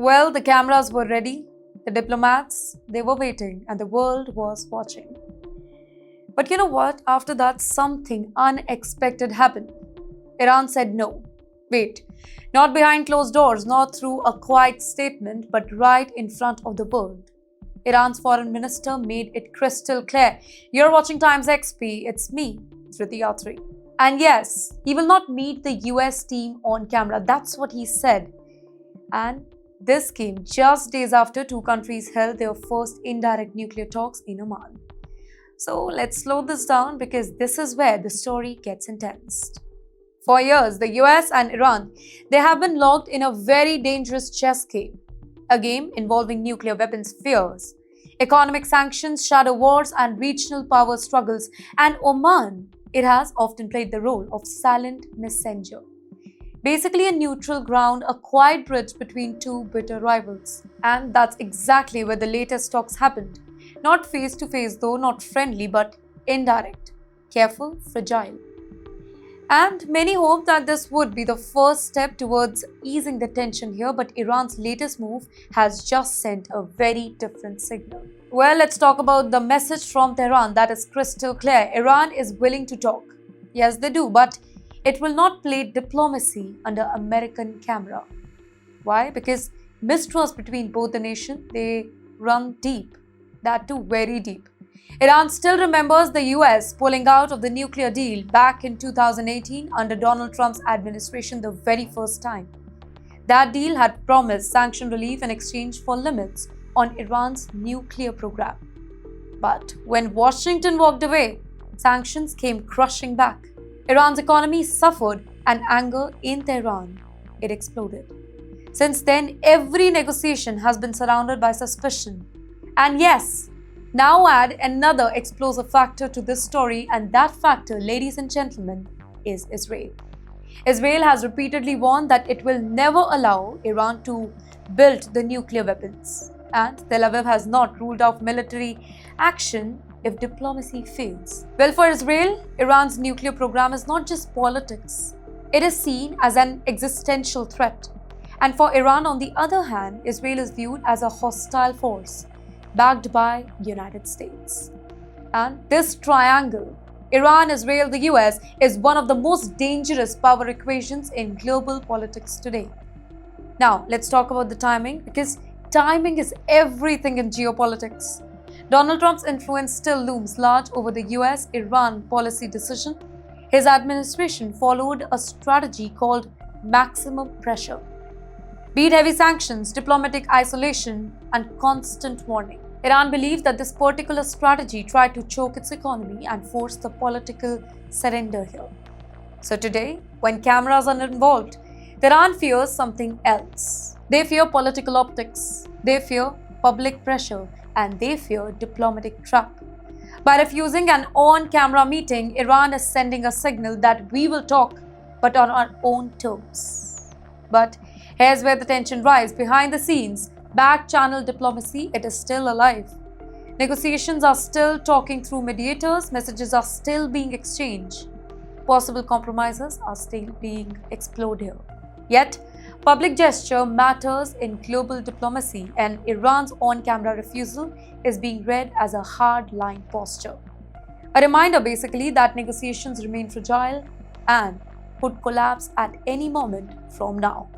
Well, the cameras were ready, the diplomats, they were waiting, and the world was watching. But you know what? After that, something unexpected happened. Iran said no. Wait, not behind closed doors, not through a quiet statement, but right in front of the world. Iran's foreign minister made it crystal clear. You're watching TimesXP, it's me, Dhriti Yatri. And yes, he will not meet the US team on camera. That's what he said. And this came just days after two countries held their first indirect nuclear talks in Oman. So let's slow this down because this is where the story gets intense. For years, the US and Iran, they have been locked in a very dangerous chess game. A game involving nuclear weapons fears, economic sanctions, shadow wars, and regional power struggles. And Oman, it has often played the role of silent messenger. Basically a neutral ground, a quiet bridge between two bitter rivals. And that's exactly where the latest talks happened. Not face to face though, not friendly, but indirect, careful, fragile. And many hope that this would be the first step towards easing the tension here, but Iran's latest move has just sent a very different signal. Well, let's talk about the message from Tehran that is crystal clear. Iran is willing to talk. Yes, they do, but it will not play diplomacy under American camera. Why? Because mistrust between both the nations, they run deep. That too, very deep. Iran still remembers the US pulling out of the nuclear deal back in 2018 under Donald Trump's administration the very first time. That deal had promised sanction relief in exchange for limits on Iran's nuclear program. But when Washington walked away, sanctions came crushing back. Iran's economy suffered and anger in Tehran, it exploded. Since then, every negotiation has been surrounded by suspicion. And yes, now add another explosive factor to this story, and that factor, ladies and gentlemen, is Israel. Israel has repeatedly warned that it will never allow Iran to build the nuclear weapons. And Tel Aviv has not ruled out military action if diplomacy fails. Well, for Israel, Iran's nuclear program is not just politics. It is seen as an existential threat. And for Iran, on the other hand, Israel is viewed as a hostile force, backed by United States. And this triangle, Iran, Israel, the US, is one of the most dangerous power equations in global politics today. Now, let's talk about the timing, because timing is everything in geopolitics. Donald Trump's influence still looms large over the US-Iran policy decision. His administration followed a strategy called maximum pressure. Be it heavy sanctions, diplomatic isolation, and constant warning. Iran believes that this particular strategy tried to choke its economy and force the political surrender here. So today, when cameras are involved, Tehran fears something else. They fear political optics, they fear public pressure, and they fear diplomatic trap. By refusing an on-camera meeting, Iran is sending a signal that we will talk, but on our own terms. But here's where the tension rises. Behind the scenes, back-channel diplomacy, it is still alive. Negotiations are still talking through mediators, messages are still being exchanged. Possible compromises are still being explored here. Yet, public gesture matters in global diplomacy, and Iran's on-camera refusal is being read as a hard-line posture. A reminder basically that negotiations remain fragile and could collapse at any moment from now.